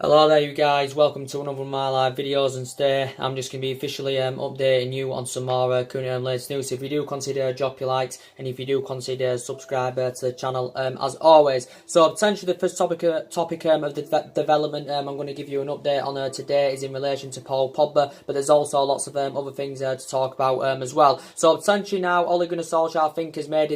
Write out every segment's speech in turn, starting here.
Hello there you guys, welcome to another of my live videos, and today I'm just going to be officially updating you on some more current and latest news. So if you do consider drop your likes, and if you do consider subscribe to the channel as always. So potentially the first topic of the development I'm going to give you an update on today is in relation to Paul Pogba, but there's also lots of other things to talk about as well. So potentially now Ole Gunnar Solskjaer I think has made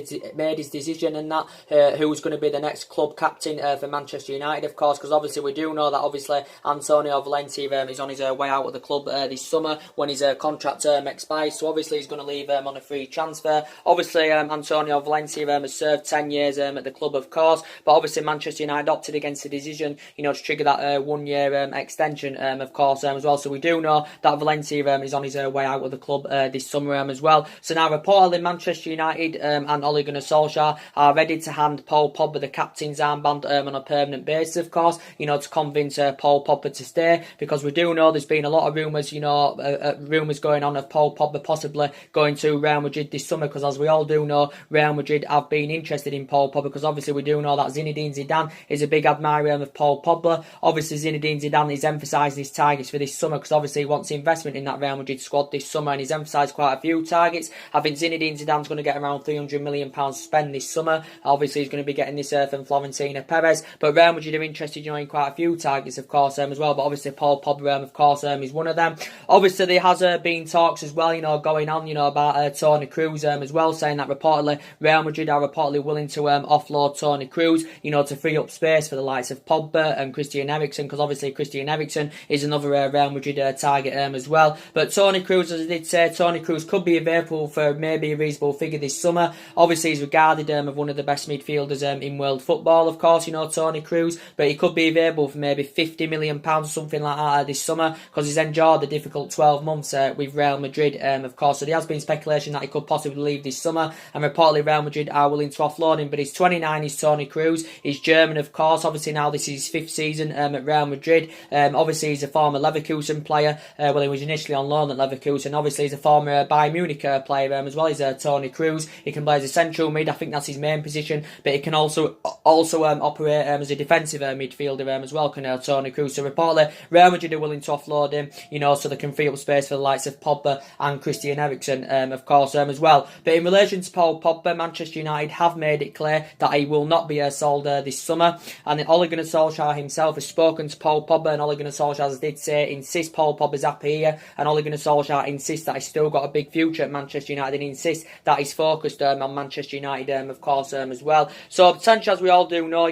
his decision, and that who's going to be the next club captain for Manchester United, of course, because obviously we do know that obviously Antonio Valencia is on his way out of the club this summer when his contract term expires. So obviously he's going to leave on a free transfer. Obviously Antonio Valencia has served 10 years at the club, of course, but obviously Manchester United opted against the decision, to trigger that 1 year extension, of course, as well. So we do know that Valencia is on his way out of the club this summer as well. So now reportedly Manchester United and Ole Gunnar Solskjaer are ready to hand Paul Pogba the captain's armband on a permanent basis, of course, to convince Paul Pogba to stay, because we do know there's been a lot of rumours, rumours going on of Paul Pogba possibly going to Real Madrid this summer, because as we all do know, Real Madrid have been interested in Paul Pogba, because obviously we do know that Zinedine Zidane is a big admirer of Paul Pogba. Obviously Zinedine Zidane is emphasising his targets for this summer, because obviously he wants investment in that Real Madrid squad this summer, and he's emphasised quite a few targets. I think Zinedine Zidane's going to get around £300 million to spend this summer. Obviously he's going to be getting this from Florentino Perez, but Real Madrid are interested in quite a few targets, of course, as well, but obviously Paul Pogba, of course, is one of them. Obviously there has been talks as well, going on, about Toni Kroos as well, saying that reportedly Real Madrid are reportedly willing to offload Toni Kroos, to free up space for the likes of Pogba and Christian Eriksen, because obviously Christian Eriksen is another Real Madrid target as well. But Toni Kroos, as I did say, Toni Kroos could be available for maybe a reasonable figure this summer. Obviously he's regarded as one of the best midfielders in world football, of course, Toni Kroos, but he could be available for maybe £50 million or something like that this summer, because he's enjoyed the difficult 12 months with Real Madrid, of course. So there has been speculation that he could possibly leave this summer, and reportedly Real Madrid are willing to offload him. But he's 29, he's Toni Kroos, he's German, of course. Obviously now this is his 5th season at Real Madrid. Obviously he's a former Leverkusen player. Well, he was initially on loan at Leverkusen. Obviously he's a former Bayern Munich player as well. He's Toni Kroos. He can play as a central mid, I think that's his main position, but he can also operate as a defensive midfielder as well, can Toni Kroos. So reportedly Real Madrid are willing to offload him, so they can free up space for the likes of Pogba and Christian Eriksen, of course, as well. But in relation to Paul Pogba, Manchester United have made it clear that he will not be sold this summer, and Ole Gunnar Solskjaer himself has spoken to Paul Pogba, and Ole Gunnar Solskjaer, as I did say, insists Paul Pogba's happy here, and Ole Gunnar Solskjaer insists that he's still got a big future at Manchester United, and insists that he's focused on Manchester United, of course, as well. So potentially, as we all do know,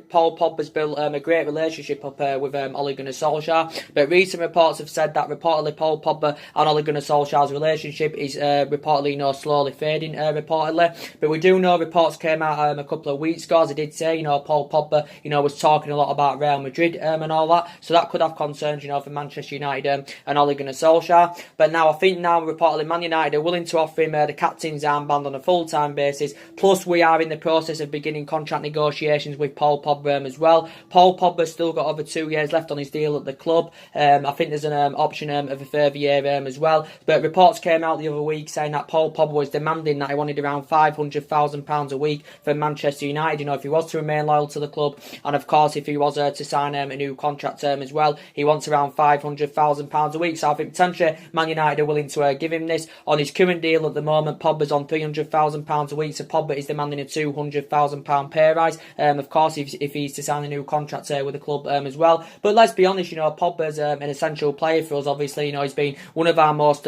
Paul Pogba's built a great relationship up with Ole Gunnar Solskjaer, but recent reports have said that reportedly Paul Pogba and Ole Gunnar Solskjaer's relationship is reportedly slowly fading, reportedly. But we do know reports came out a couple of weeks ago, as I did say, Paul Pogba was talking a lot about Real Madrid and all that, so that could have concerns for Manchester United and Ole Gunnar Solskjaer. But now I think reportedly Man United are willing to offer him the captain's armband on a full-time basis, plus we are in the process of beginning contract negotiations with Paul Pogba as well. Paul Pogba's still got over 2 years left on his deal at the club. I think there's an option of a further year as well. But reports came out the other week saying that Paul Pogba was demanding that he wanted around £500,000 a week for Manchester United, if he was to remain loyal to the club. And of course, if he was to sign a new contract term as well, he wants around £500,000 a week. So I think potentially Man United are willing to give him this. On his current deal at the moment, Pogba's on £300,000 a week, so Pogba is demanding a £200,000 pay rise. Of course, if he's to sign a new contract with the club as well. But let's be honest, Pogba's an essential player for us. Obviously, he's been one of our most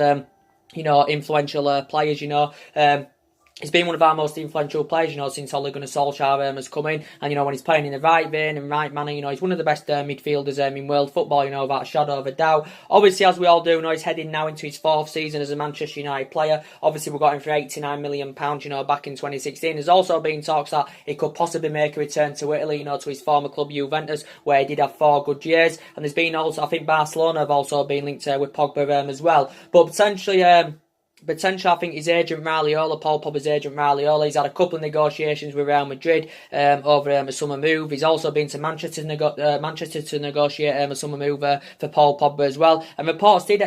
influential players. He's been one of our most influential players, since Ole Gunnar Solskjaer has come in. And, when he's playing in the right vein and right manner, he's one of the best midfielders in world football, without a shadow of a doubt. Obviously, as we all do know, he's heading now into his 4th season as a Manchester United player. Obviously, we got him for £89 million, back in 2016. There's also been talks that he could possibly make a return to Italy, to his former club Juventus, where he did have 4 good years. And there's been also, I think Barcelona have also been linked with Pogba as well. But potentially, potential, I think, his agent Raiola, Paul Pogba's agent Raiola. He's had a couple of negotiations with Real Madrid over a summer move. He's also been to Manchester to negotiate a summer move for Paul Pogba as well. And reports did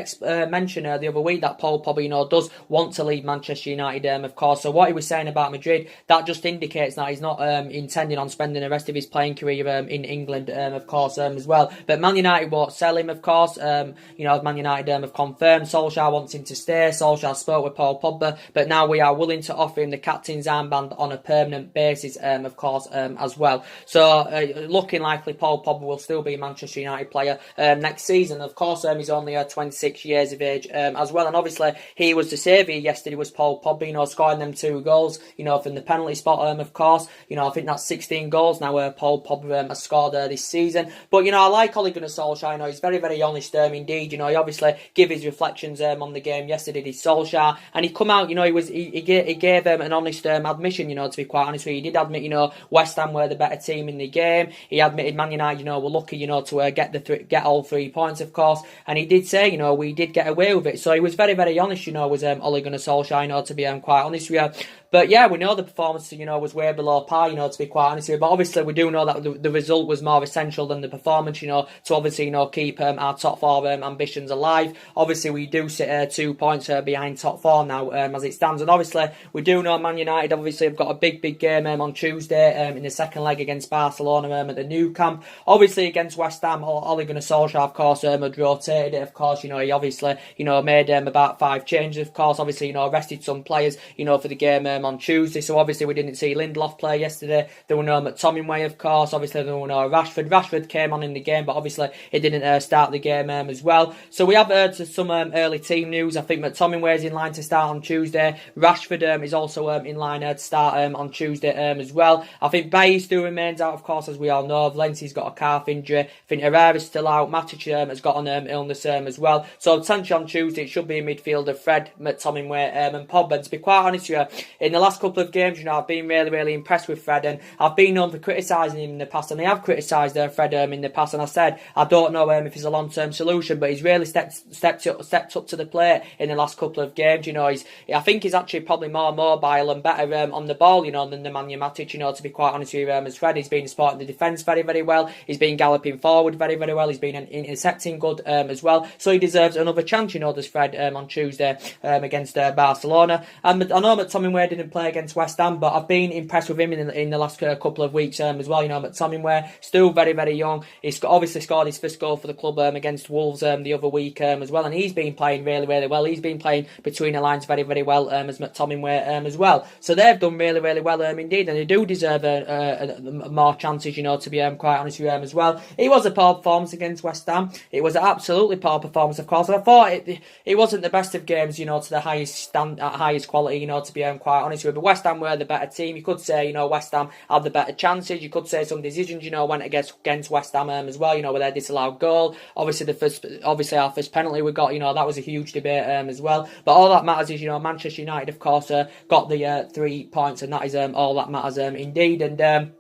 mention the other week that Paul Pogba, does want to leave Manchester United, of course. So what he was saying about Madrid, that just indicates that he's not intending on spending the rest of his playing career in England, of course, as well. But Man United won't sell him, of course. Man United have confirmed Solskjaer wants him to stay. Solskjaer spoke with Paul Pogba, but now we are willing to offer him the captain's armband on a permanent basis, of course, as well. So looking likely Paul Pogba will still be a Manchester United player next season. Of course, he's only 26 years of age as well, and obviously he was the saviour yesterday, was Paul Pogba, scoring them 2 goals, from the penalty spot, of course. I think that's 16 goals now Paul Pogba has scored this season. But, I like Ole Gunnar Solskjaer. He's very, very honest indeed. He obviously gave his reflections on the game yesterday, did Solskjaer. And he come out, he gave an honest admission, to be quite honest with you. He did admit, West Ham were the better team in the game. He admitted Man United, were lucky, to get all 3 points, of course. And he did say, we did get away with it. So he was very, very honest, was Ole Gunnar Solskjaer, to be quite honest with you. But yeah, we know the performance, was way below par, to be quite honest with you. But obviously, we do know that the result was more essential than the performance, to obviously, keep our top 4 ambitions alive. Obviously, we do sit 2 points behind top 4 now, as it stands. And obviously, we do know Man United, obviously, have got a big, big game on Tuesday in the second leg against Barcelona at the Nou Camp. Obviously, against West Ham, Ole Gunnar Solskjaer, of course, had rotated it, of course. He obviously, made about 5 changes, of course. Obviously, rested some players, for the game on Tuesday. So obviously we didn't see Lindelof play yesterday. There were no McTominay, of course. Obviously there were no Rashford. Rashford came on in the game, but obviously he didn't start the game as well. So we have heard some early team news. I think McTominay is in line to start on Tuesday. Rashford is also in line to start on Tuesday as well. I think Bailly still remains out, of course, as we all know. Valencia's got a calf injury. I think Herrera's still out. Matic has got an illness as well. So potentially on Tuesday it should be a midfield of Fred, McTominay and Pogba. And to be quite honest with you, in the last couple of games, I've been really, really impressed with Fred, and I've been known for criticising him in the past, and I have criticised Fred in the past, and I said I don't know if he's a long-term solution, but he's really stepped up to the plate in the last couple of games. I think he's actually probably more mobile and better on the ball, than the Nemanja Matic. To be quite honest with you, as Fred, he's been supporting the defence very, very well. He's been galloping forward very, very well. He's been intercepting good as well. So he deserves another chance, does Fred on Tuesday against Barcelona. And I know McTominay didn't play against West Ham, but I've been impressed with him in the last couple of weeks as well. McTominay, still very, very young. He's obviously scored his first goal for the club against Wolves the other week as well, and he's been playing really, really well. He's been playing between the lines very, very well as McTominay as well. So they've done really, really well indeed, and they do deserve more chances, to be quite honest with you as well. It was a poor performance against West Ham. It was an absolutely poor performance, of course, and I thought it wasn't the best of games, to the highest quality, to be quite honest with you. But West Ham were the better team. You could say, West Ham had the better chances. You could say some decisions, went against West Ham as well, with their disallowed goal. Obviously our first penalty we got, that was a huge debate as well. But all that matters is, Manchester United, of course, got the 3 points, and that is all that matters indeed. And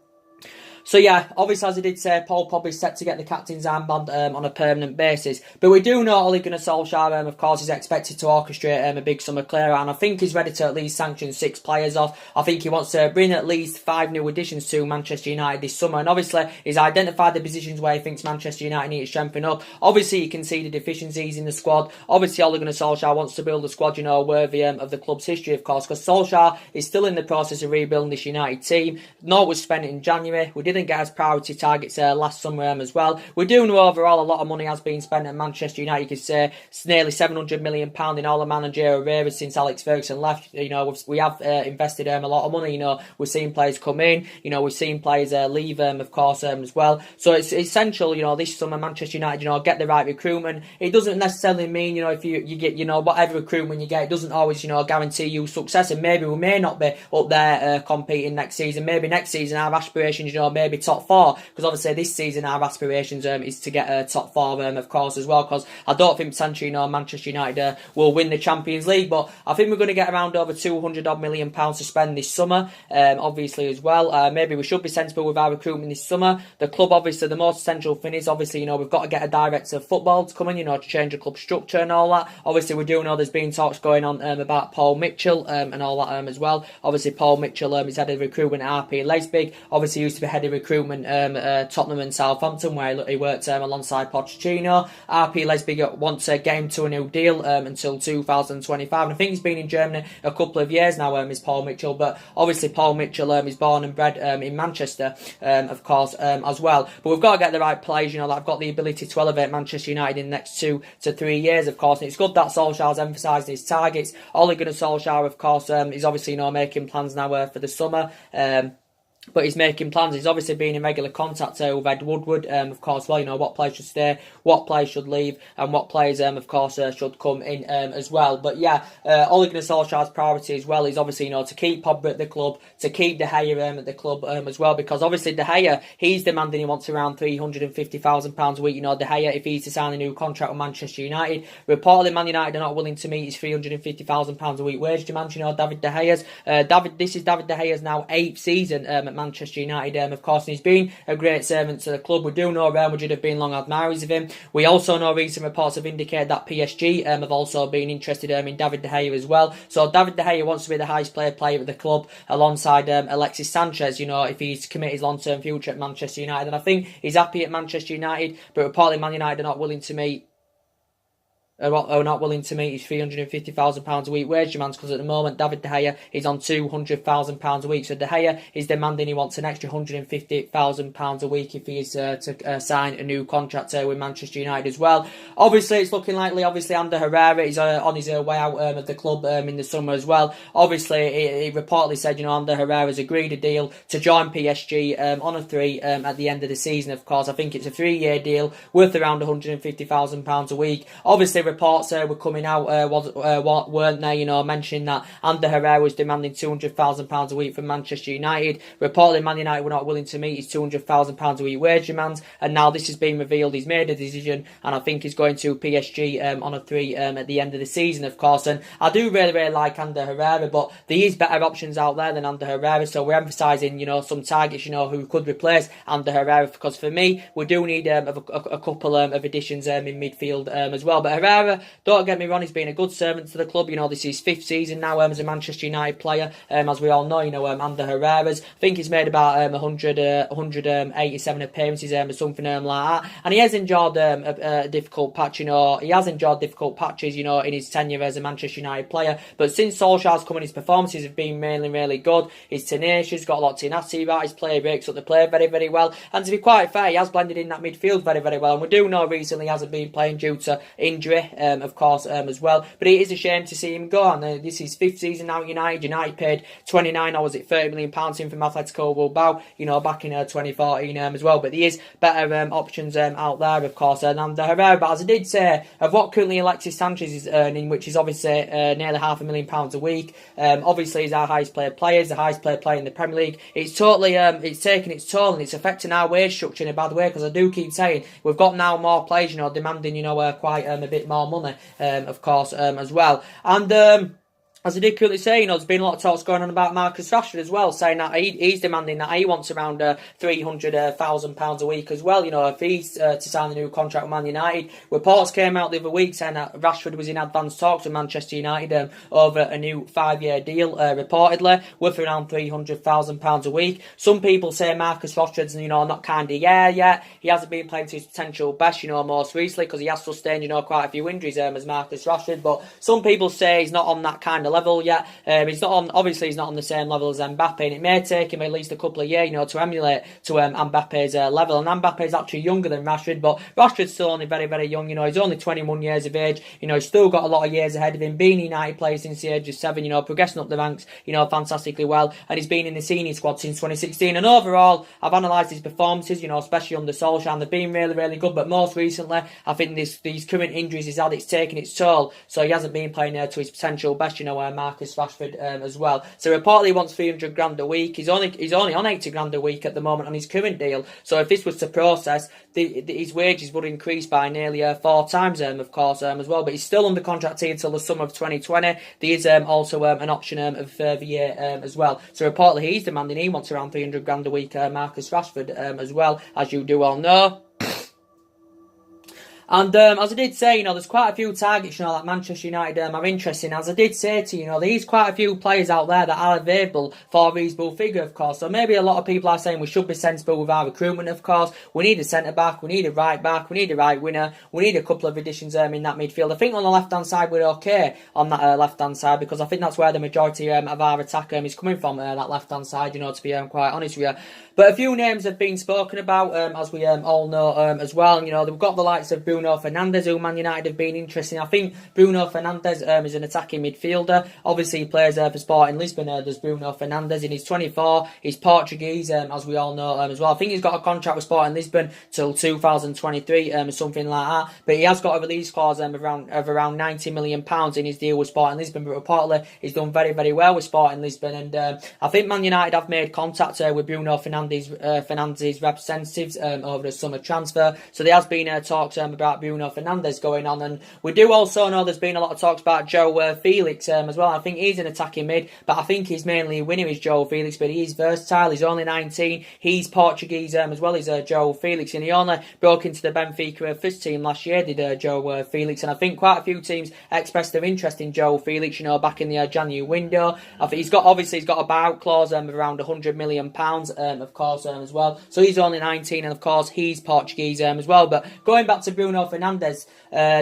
so yeah, obviously as I did say, Paul Pogba is set to get the captain's armband on a permanent basis. But we do know Ole Gunnar Solskjaer, of course, is expected to orchestrate a big summer clear out, and I think he's ready to at least sanction 6 players off. I think he wants to bring at least 5 new additions to Manchester United this summer, and obviously he's identified the positions where he thinks Manchester United need to strengthen up. Obviously you can see the deficiencies in the squad. Obviously Ole Gunnar Solskjaer wants to build a squad, worthy of the club's history, of course, because Solskjaer is still in the process of rebuilding this United team. No, it was spent in January. We didn't get as priority targets last summer as well. We do know overall a lot of money has been spent at Manchester United. You could say it's nearly £700 million in all the managerial areas since Alex Ferguson left. We have invested a lot of money. We've seen players come in. We've seen players leave of course as well. So it's essential, this summer Manchester United, get the right recruitment. It doesn't necessarily mean, if you get, whatever recruitment you get, it doesn't always, guarantee you success. And maybe we may not be up there competing next season. Maybe next season our aspirations, maybe maybe top 4, because obviously this season our aspirations is to get a top 4 of course as well, because I don't think potentially Manchester United will win the Champions League, but I think we're going to get around over £200 million to spend this summer, obviously as well. Maybe we should be sensible with our recruitment this summer. The club, obviously, the most essential thing is obviously we've got to get a director of football to come in, to change the club structure and all that. Obviously we do know there's been talks going on about Paul Mitchell and all that as well. Obviously Paul Mitchell is head of recruitment at RP Leipzig. Obviously used to be head of recruitment at Tottenham and Southampton, where he worked alongside Pochettino. RP Leipzig want to get him to a new deal until 2025. And I think he's been in Germany a couple of years now, is Paul Mitchell. But obviously Paul Mitchell is born and bred in Manchester, of course, as well. But we've got to get the right players, that have got the ability to elevate Manchester United in the next 2 to 3 years, of course. And it's good that Solskjaer's emphasising his targets. Ole Gunnar Solskjaer, of course, is obviously making plans now for the summer. But he's making plans. He's obviously been in regular contact with Ed Woodward, of course, what players should stay, what players should leave, and what players, of course, should come in as well. But yeah, Ole Gunnar Solskjaer's priority as well is obviously, to keep Pogba at the club, to keep De Gea at the club as well, because obviously De Gea, he's demanding he wants around £350,000 a week. De Gea, if he's to sign a new contract with Manchester United, reportedly Man United are not willing to meet his £350,000 a week wage demand. David De Gea's. This is David De Gea's now 8th season at Manchester United, of course, and he's been a great servant to the club. We do know Real Madrid have been long admirers of him. We also know recent reports have indicated that PSG have also been interested in David De Gea as well. So David De Gea wants to be the highest paid player at the club alongside Alexis Sanchez, if he's to commit his long-term future at Manchester United. And I think he's happy at Manchester United, but reportedly Man United are not willing to meet his £350,000 a week wage demands, because at the moment David De Gea is on £200,000 a week. So De Gea is demanding he wants an extra £150,000 a week if he is to sign a new contract with Manchester United as well. Obviously it's looking likely, Ander Herrera is on his way out of the club in the summer as well. Obviously he reportedly said Ander Herrera's agreed a deal to join PSG on a 3 at the end of the season, of course. I think it's a 3-year deal worth around £150,000 a week. Obviously reports were coming out, weren't they, mentioning that Ander Herrera was demanding £200,000 a week from Manchester United. Reportedly Man United were not willing to meet his £200,000 a week wage demands, and now this has been revealed. He's made a decision, and I think he's going to PSG on a 3 at the end of the season, of course. And I do really like Ander Herrera, but there is better options out there than Ander Herrera, so we're emphasising some targets who could replace Ander Herrera, because for me we do need a couple of additions in midfield as well. But Herrera, don't get me wrong, he's been a good servant to the club. This is his 5th season now as a Manchester United player. As we all know, Ander Herrera's, I think he's made about 187 appearances or something like that. And he has enjoyed a difficult patch, he has enjoyed difficult patches, in his tenure as a Manchester United player. But since Solskjaer's come in, his performances have been mainly really good. He's tenacious, got a lot of tenacity about his play, breaks up the play very, very well. And to be quite fair, he has blended in that midfield very, very well. And we do know recently he hasn't been playing due to injury, of course, as well. But it is a shame to see him go. And this is his 5th season now at United. United paid £30 million to him from Atletico Bilbao, back in 2014 as well. But there is better options out there, of course, and Ander Herrera. But as I did say, of what currently Alexis Sanchez is earning, which is obviously nearly £500,000 a week, obviously he's our highest paid player, he's the highest paid player in the Premier League. It's totally, it's taking its toll, and it's affecting our wage structure in a bad way, because I do keep saying we've got now more players, demanding, quite a bit more money, of course, as well. And as I did currently say, there's been a lot of talks going on about Marcus Rashford as well, saying that he's demanding that he wants around £300,000 a week as well, if he's to sign a new contract with Man United. Reports came out the other week saying that Rashford was in advanced talks with Manchester United over a new 5-year deal, reportedly, worth around £300,000 a week. Some people say Marcus Rashford's, not kind of yet. He hasn't been playing to his potential best, most recently, because he has sustained, quite a few injuries as Marcus Rashford. But some people say he's not on that kind of level yet. He's not on the same level as Mbappe, and it may take him at least a couple of years, to emulate to Mbappe's level. And Mbappe's actually younger than Rashford, but Rashford's still only very, very young. He's only 21 years of age. He's still got a lot of years ahead of him. Being a United player since the age of 7, progressing up the ranks, fantastically well, and he's been in the senior squad since 2016. And overall, I've analysed his performances, especially under Solskjaer, and they've been really, really good. But most recently, I think these current injuries he's had, it's taken its toll. So he hasn't been playing to his potential best, Marcus Rashford as well. So reportedly he wants 300 grand a week. He's only on 80 grand a week at the moment on his current deal. So if this was to process, his wages would increase by nearly 4 times, of course, as well. But he's still under contract here until the summer of 2020. There is also an option of a further year as well. So reportedly he's demanding, he wants around 300 grand a week, Marcus Rashford as well, as you do all know. And as I did say, there's quite a few targets, that Manchester United are interested in. As I did say to you, there's quite a few players out there that are available for a reasonable figure, of course. So maybe a lot of people are saying we should be sensible with our recruitment, of course. We need a centre-back, we need a right-back, we need a right winger, we need a couple of additions in that midfield. I think on the left-hand side we're okay on that left-hand side, because I think that's where the majority of our attack is coming from, that left-hand side, to be quite honest with you. But a few names have been spoken about, as we all know as well. They've got the likes of Bruno Fernandes, who Man United have been interested in. I think Bruno Fernandes is an attacking midfielder. Obviously, he plays for Sporting Lisbon. There's Bruno Fernandes, and he's 24. He's Portuguese, as we all know as well. I think he's got a contract with Sporting Lisbon till 2023, or something like that. But he has got a release clause of around £90 million in his deal with Sporting Lisbon. But reportedly, he's done very, very well with Sporting Lisbon. And I think Man United have made contact with Bruno Fernandes' representatives over the summer transfer. So there has been talks about Bruno Fernandes going on, and we do also know there's been a lot of talks about Joe Felix as well. I think he's an attacking mid, but I think he's mainly a winner, is Joe Felix, but he is versatile. He's only 19. He's Portuguese as well as Joe Felix, and he only broke into the Benfica first team last year, did Joe Felix, and I think quite a few teams expressed their interest in Joe Felix, back in the January window. I think he's got a buyout clause of around £100 million, of course, as well. So he's only 19, and of course he's Portuguese as well. But going back to Bruno Fernandes,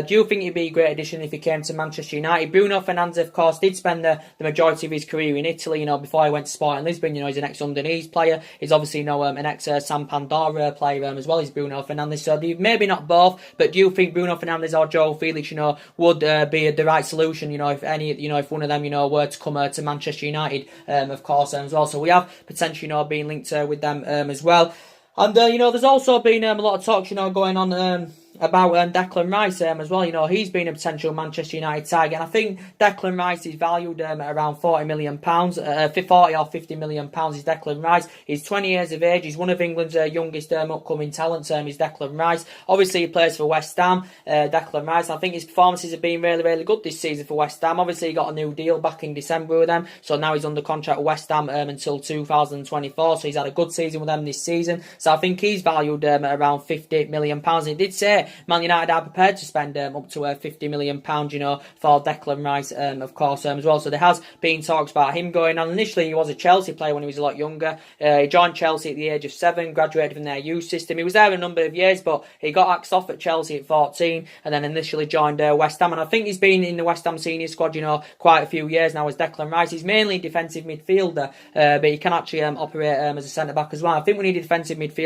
do you think he'd be a great addition if he came to Manchester United? Bruno Fernandes, of course, did spend the majority of his career in Italy, before he went to Sporting Lisbon. He's an ex-Underneath player. He's obviously an ex-San Pandora player as well as Bruno Fernandes. So maybe not both, but do you think Bruno Fernandes or Joe Felix, would be the right solution, if one of them, were to come to Manchester United, of course, as well. So we have potentially, being linked with them as well. And, there's also been a lot of talks, going on about Declan Rice as well. He's been a potential Manchester United target, and I think Declan Rice is valued at around £40 million, 40 or £50 million is Declan Rice. He's 20 years of age. He's one of England's youngest upcoming talents, is Declan Rice. Obviously, he plays for West Ham, Declan Rice. I think his performances have been really, really good this season for West Ham. Obviously, he got a new deal back in December with them, so now he's under contract with West Ham until 2024, so he's had a good season with them this season. So I think he's valued at around £50 million. And he did say Man United are prepared to spend up to £50 million, for Declan Rice, of course, as well. So there has been talks about him going on. Initially, he was a Chelsea player when he was a lot younger. He joined Chelsea at the age of 7, graduated from their youth system. He was there a number of years, but he got axed off at Chelsea at 14, and then initially joined West Ham. And I think he's been in the West Ham senior squad, quite a few years now as Declan Rice. He's mainly a defensive midfielder, but he can actually operate as a centre-back as well. I think we need a defensive midfielder,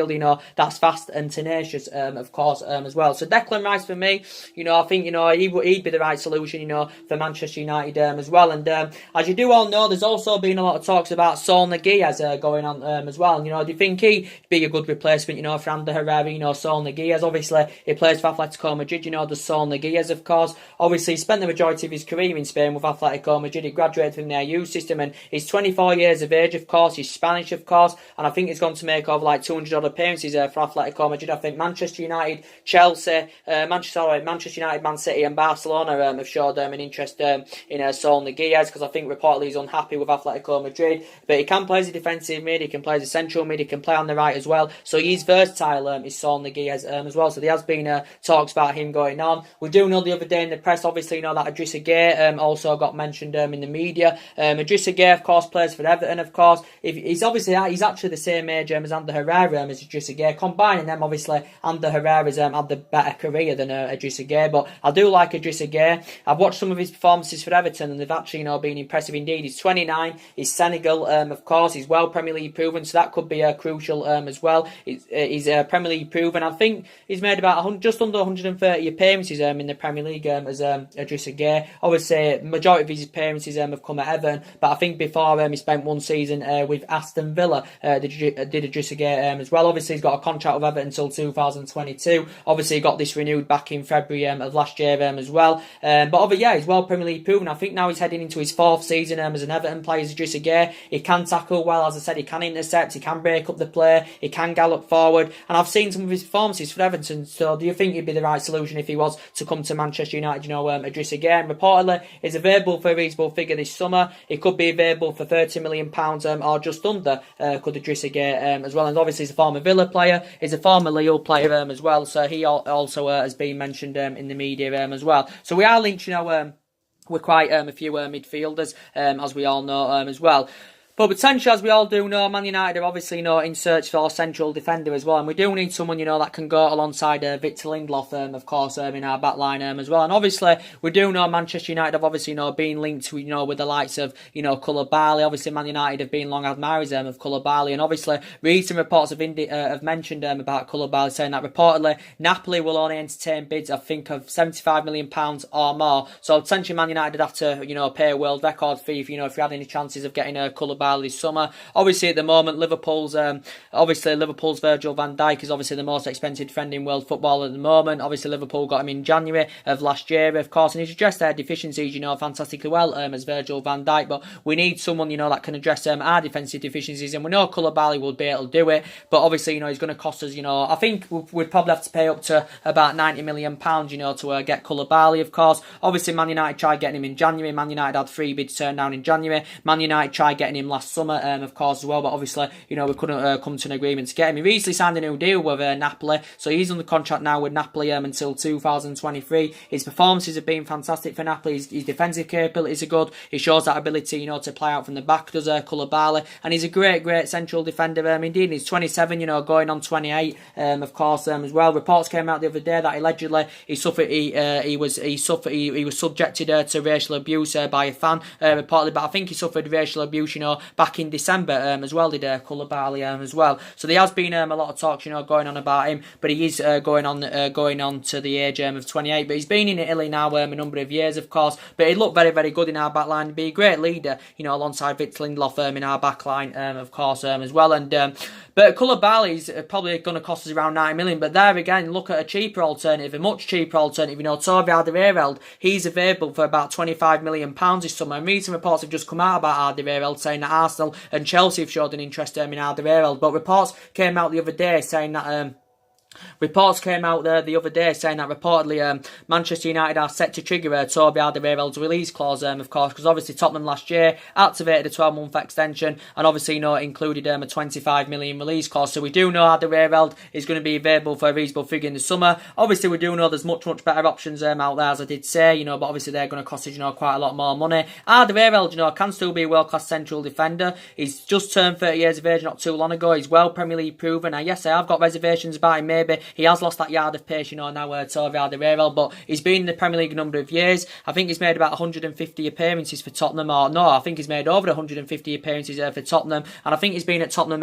that's fast and tenacious, of course, as well. So Declan Rice, for me, I think, he'd be the right solution, for Manchester United as well. And as you do all know, there's also been a lot of talks about Saul Niguez going on as well. Do you think he'd be a good replacement, for Ander Herrera? Saul Niguez, obviously, he plays for Atletico Madrid, there's Saul Niguez, of course. Obviously, he spent the majority of his career in Spain with Atletico Madrid. He graduated from their youth system, and he's 24 years of age, of course. He's Spanish, of course, and I think he's going to make over like 200 odd appearances for Atletico Madrid. I think Manchester United, Chelsea, Manchester United, Man City and Barcelona have showed an interest in Saul Niguez, because I think reportedly he's unhappy with Atletico Madrid, but he can play as a defensive mid, he can play as a central mid, he can play on the right as well, so he's versatile, is Saul Niguez as well. So there has been talks about him going on. We do know the other day in the press, obviously, that Idrissa Gueye also got mentioned in the media. Idrissa Gueye, of course, plays for Everton, of course. He's actually the same age as Ander Herrera, as Idrissa Gueye. Combining them, obviously, Ander Herrera's had the better career than Idrissa Gueye, but I do like Idrissa Gueye. I've watched some of his performances for Everton, and they've actually been impressive indeed. He's 29, he's Senegal, of course, he's well Premier League proven, so that could be crucial as well. He's Premier League proven. I think he's made about just under 130 appearances in the Premier League as Idrissa Gueye. Obviously, majority of his appearances have come at Everton, but I think before he spent one season with Aston Villa, did Idrissa Gueye as well. Obviously, he's got a contract with Everton until 2022. Obviously, got this renewed back in February of last year as well. But yeah, he's well Premier League proven. I think now he's heading into his 4th season as an Everton player. As Idrissa Gueye, he can tackle well, as I said, he can intercept, he can break up the play, he can gallop forward, and I've seen some of his performances for Everton. So do you think it'd be the right solution if he was to come to Manchester United? Idrissa Gueye, and reportedly is available for a reasonable figure this summer. He could be available for £30 million or just under, could Idrissa Gueye as well. And obviously he's a former Villa player, he's a former Lille player as well, so he also has been mentioned in the media as well. So we are linked, with quite a few midfielders, as we all know as well. But potentially, as we all do know, Man United are obviously, in search for a central defender as well. And we do need someone, that can go alongside Victor Lindelof, of course, in our back line as well. And obviously, we do know Manchester United have obviously, been linked to, with the likes of, Koulibaly. Obviously, Man United have been long admirers of Koulibaly. And obviously, recent reports have mentioned about Koulibaly, saying that reportedly Napoli will only entertain bids, I think, of £75 million or more. So potentially, Man United would have to, pay a world record fee if you had any chances of getting Koulibaly this summer. Obviously at the moment Liverpool's Virgil van Dijk is obviously the most expensive defender in world football at the moment. Obviously Liverpool got him in January of last year, of course, and he's addressed their deficiencies fantastically well as Virgil van Dijk, but we need someone that can address our defensive deficiencies, and we know Koulibaly will be able to do it, but obviously he's going to cost us, I think we'd probably have to pay up to about £90 million to get Koulibaly, of course. Obviously Man United tried getting him in January. Man United had 3 bids turned down in January. Man United tried getting him last summer, of course, as well, but obviously, we couldn't come to an agreement to get him. He recently signed a new deal with Napoli, so he's under contract now with Napoli until 2023. His performances have been fantastic for Napoli. His defensive capabilities are good. He shows that ability, to play out from the back, does Koulibaly, and he's a great central defender. Indeed, he's 27, going on 28, of course, as well. Reports came out the other day that allegedly he was subjected to racial abuse by a fan, reportedly, but I think he suffered racial abuse, back in December as well, did Koulibaly as well. So there has been a lot of talk, going on about him, but he is going on to the age of 28. But he's been in Italy now a number of years, of course. But he looked very good in our back line. He'd be a great leader, alongside Victor Lindelof in our back line, of course, as well. And but Koulibaly is probably going to cost us around 90 million. But there again, look at a cheaper alternative, a much cheaper alternative. Toby Alderweireld, he's available for about £25 million this summer. And recent reports have just come out about Alderweireld, saying that Arsenal and Chelsea have showed an interest in Alderweireld. But reports came out the other day saying that reportedly Manchester United are set to trigger Toby Alderweireld's release clause, of course, because obviously Tottenham last year activated a 12-month extension and obviously included a £25 million release clause. So we do know Alderweireld is going to be available for a reasonable figure in the summer. Obviously we do know there's much better options out there, as I did say, but obviously they're going to cost us quite a lot more money. Alderweireld can still be a world-class central defender. He's just turned 30 years of age not too long ago. He's well Premier League proven. Now yes, I have got reservations about him. Maybe he has lost that yard of pace, now Toby Alderweireld, but he's been in the Premier League a number of years. I think he's made about 150 appearances for Tottenham, I think he's made over 150 appearances for Tottenham, and I think he's been at Tottenham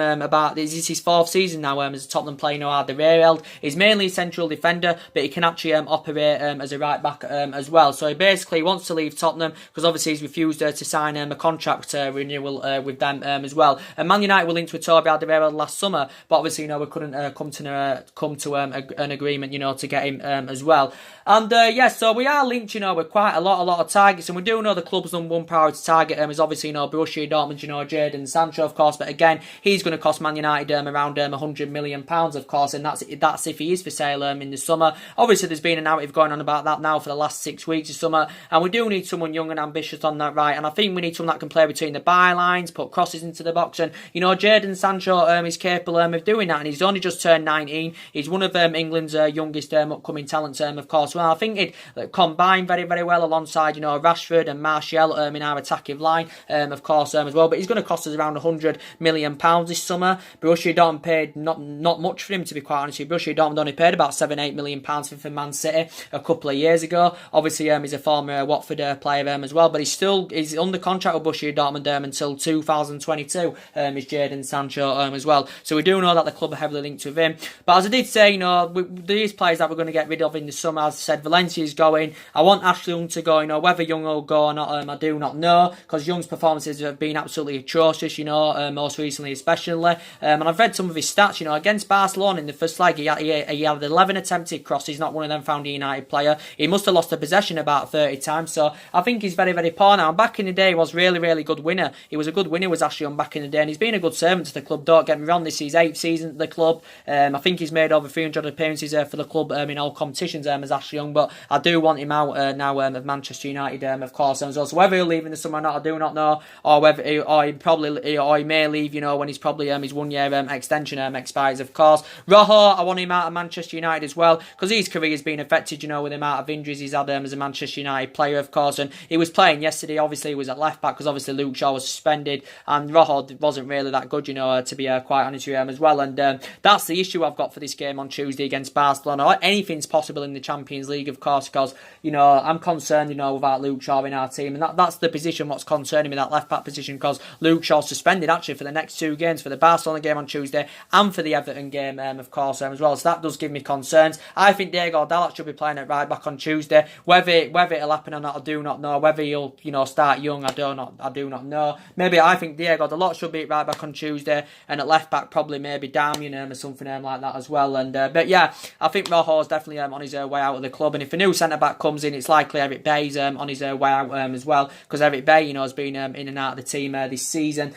this is his 4th season now as a Tottenham player. Alderweireld, he's mainly a central defender, but he can actually operate as a right back as well. So he basically wants to leave Tottenham because obviously he's refused to sign a contract renewal with them as well. And Man United were linked with Toby Alderweireld last summer, but obviously we couldn't come to an agreement, to get him as well. And so we are linked, with quite a lot of targets, and we do know the club's number one priority target is obviously, Borussia Dortmund, Jadon Sancho, of course, but again, he's going to cost Man United around £100 million, of course, and that's if he is for sale in the summer. Obviously, there's been a narrative going on about that now for the last 6 weeks of summer, and we do need someone young and ambitious on that right, and I think we need someone that can play between the bylines, put crosses into the box, and, Jadon Sancho is capable of doing that, and he's only just turned 19. He's one of England's youngest upcoming talents, of course. Well, I think it combined very well alongside, Rashford and Martial in our attacking line, of course, as well. But he's going to cost us around £100 million this summer. Borussia Dortmund paid not much for him, to be quite honest with you. Borussia Dortmund only paid about £7-8 million for Man City a couple of years ago. Obviously, he's a former Watford player as well, but he's under contract with Borussia Dortmund until 2022. Is Jadon Sancho as well. So we do know that the club are heavily linked with him. But as I did say, you know, these players that we're going to get rid of in the summer. As I said, Valencia's going. I want Ashley Young to go. You know, whether Young will go or not, I do not know, because Young's performances have been absolutely atrocious. You know, most recently especially. And I've read some of his stats. You know, against Barcelona in the first leg, he had 11 attempted crosses. Not one of them found a United player. He must have lost a possession about 30 times. So I think he's very, very poor now. And back in the day, he was really, really good winner. He was a good winner, was Ashley Young, back in the day, and he's been a good servant to the club. Don't get me wrong. This is his 8th season at the club. I think he's made over 300 appearances for the club in all competitions as Ashley Young. But I do want him out now of Manchester United, of course. As well. So whether he'll leave in the summer or not, I do not know. Or whether he may leave, you know, when he's probably his 1 year extension expires, of course. Rojo, I want him out of Manchester United as well, because his career has been affected, you know, with the amount of injuries he's had as a Manchester United player, of course. And he was playing yesterday. Obviously, he was at left back because obviously Luke Shaw was suspended, and Rojo wasn't really that good, you know, to be quite honest with him as well. And that's the issue I've got for this game on Tuesday against Barcelona. Anything's possible in the Champions League, of course, because, you know, I'm concerned, you know, without Luke Shaw in our team, and that's the position what's concerning me, that left back position, because Luke Shaw's suspended actually for the next 2 games, for the Barcelona game on Tuesday and for the Everton game, of course, as well. So that does give me concerns. I think Diego Dalot should be playing at right back on Tuesday. Whether it'll happen or not, I do not know. Whether he'll, you know, start Young, I do not know. Maybe I think Diego Dalot should be at right back on Tuesday, and at left back probably maybe Darmian or something like that as well. And but yeah, I think Rojo's definitely on his way out of the club. And if a new centre back comes in, it's likely Eric Bay's on his way out as well, because Eric Bay, you know, has been in and out of the team this season.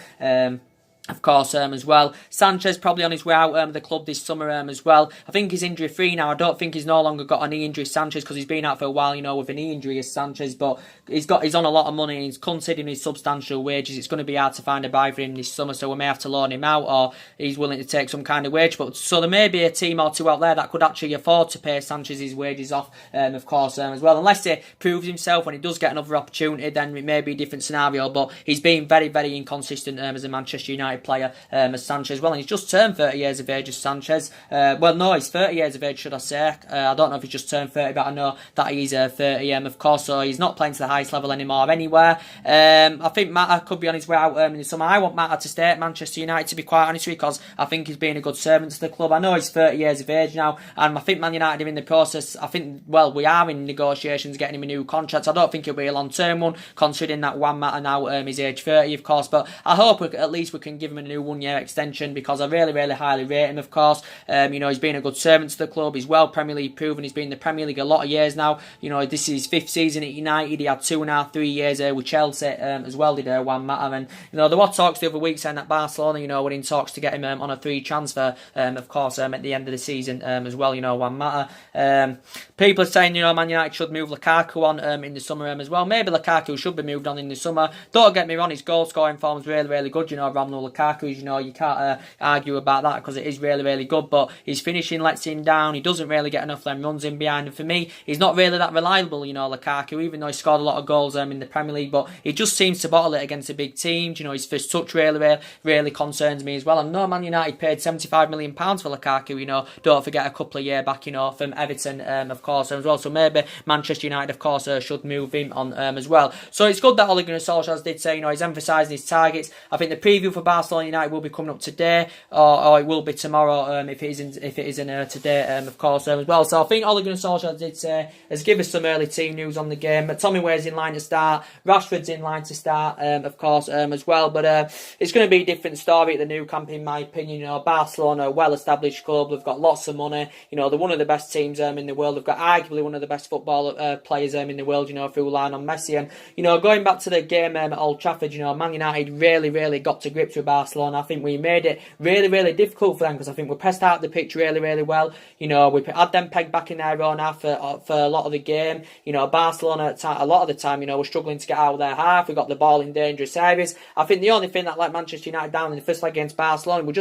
Of course, as well. Sanchez probably on his way out of the club this summer as well. I think he's injury free now. I don't think he's no longer got a knee injury, Sanchez, because he's been out for a while, you know, with a knee injury as Sanchez. But he's on a lot of money. He's considering his substantial wages. It's going to be hard to find a buy for him this summer, so we may have to loan him out, or he's willing to take some kind of wage. But so there may be a team or two out there that could actually afford to pay Sanchez's wages off, of course, as well. Unless he proves himself when he does get another opportunity, then it may be a different scenario. But he's been very, very inconsistent as a Manchester United player. As Sanchez, well, and he's just turned 30 years of age as Sanchez. Well, no, he's 30 years of age, should I say. I don't know if he's just turned 30, but I know that he's 30, of course, so he's not playing to the highest level anymore anywhere. I think Mata could be on his way out in the summer. I want Mata to stay at Manchester United, to be quite honest with you, because I think he's been a good servant to the club. I know he's 30 years of age now, and I think Man United are in the process. I think, well, we are in negotiations getting him a new contract. I don't think it'll be a long-term one, considering that Juan Mata now is age 30, of course, but I hope at least we can give him a new 1 year extension, because I really, really highly rate him, of course. You know, he's been a good servant to the club. He's well Premier League proven. He's been in the Premier League a lot of years now. You know, this is his 5th season at United. He had 2.5, 3 years with Chelsea as well, did Juan Mata. And, you know, there were talks the other week saying that Barcelona, you know, were in talks to get him on a free transfer, of course, at the end of the season as well, you know, Juan Mata. People are saying, you know, Man United should move Lukaku on in the summer as well. Maybe Lukaku should be moved on in the summer. Don't get me wrong, his goal scoring form is really, really good. You know, Romelu Lukaku, you know, you can't argue about that, because it is really, really good. But his finishing lets him down. He doesn't really get enough them runs in behind. And for me, he's not really that reliable, you know, Lukaku, even though he scored a lot of goals in the Premier League. But he just seems to bottle it against the big teams. You know, his first touch really concerns me as well. And no, Man United paid £75 million for Lukaku, you know. Don't forget a couple of years back, you know, from Everton, of course, as well. So maybe Manchester United, of course, should move him on as well. So it's good that Ole Gunnar Solskjaer did say, you know, he's emphasising his targets. I think the preview for Barcelona United will be coming up today, or it will be tomorrow, if it isn't today, of course, as well. So I think Ole Gunnar Solskjaer did say, has given us some early team news on the game. But Tommy Weah's in line to start. Rashford's in line to start, of course, as well. But it's going to be a different story at the new camp, in my opinion. You know, Barcelona, a well-established club. They've got lots of money. You know, they're one of the best teams in the world. They've got arguably one of the best football players in the world, you know, through Lionel Messi. And, you know, going back to the game at Old Trafford, you know, Man United really got to grips with Barcelona. I think we made it really difficult for them, because I think we pressed out the pitch really well. You know, we had them pegged back in their own half for a lot of the game. You know, Barcelona a lot of the time, you know, were struggling to get out of their half. We got the ball in dangerous areas. I think the only thing that let Manchester United down in the first leg against Barcelona, we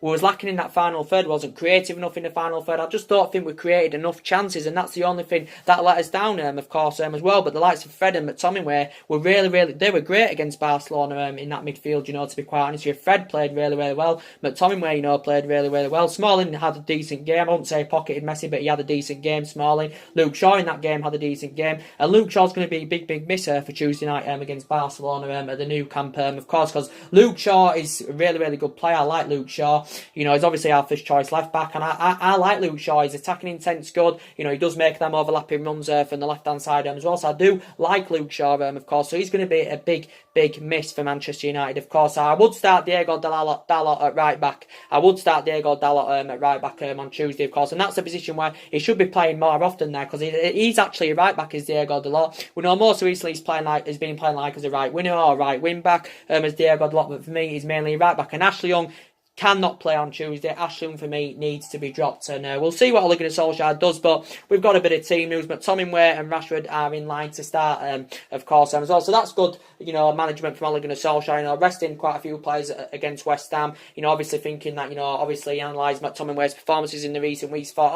was lacking in that final third. We wasn't creative enough in the final third. I just don't think we created enough chances, and that's the only thing that let us down, of course, as well. But the likes of Fred and McTominay were really, they were great against Barcelona in that midfield, you know, to be quite honest honest with you. Fred played really, really well. McTominay, you know, played really, really well. Smalling had a decent game. I won't say pocketed Messi, but he had a decent game, Smalling. Luke Shaw in that game had a decent game. And Luke Shaw's going to be a big, big misser for Tuesday night against Barcelona at the Nou Camp, of course, because Luke Shaw is a really, really good player. I like Luke Shaw. You know, he's obviously our first choice left back, and I like Luke Shaw. His attacking intent's good. You know, he does make them overlapping runs from the left-hand side as well. So I do like Luke Shaw, of course. So he's going to be a big, big miss for Manchester United, of course. I would start Diego Dalot at right back. I would start Diego Dalot at right back on Tuesday, of course. And that's a position where he should be playing more often there, because he's actually a right back, is Diego Dalot. We know most recently he's been playing like as a right winger or right wing back as Diego Dalot, but for me he's mainly right back. And Ashley Young cannot play on Tuesday. Ashley Young for me needs to be dropped, and we'll see what Ole Gunnar Solskjaer does, but we've got a bit of team news. But McTominay and Rashford are in line to start, of course, as well. So that's good, you know, management from Ole Gunnar Solskjaer. You know, resting quite a few players against West Ham. You know, obviously thinking that, you know, obviously analysed McTominay's performances in the recent weeks. Thought,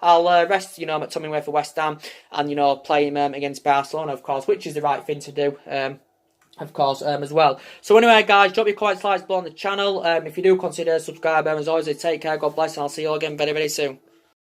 I'll rest, you know, McTominay for West Ham, and, you know, play him against Barcelona, of course, which is the right thing to do. Of course, as well. So anyway, guys, drop your comments, likes below on the channel. If you do consider subscribing, as always, take care, God bless, and I'll see you all again very, very soon.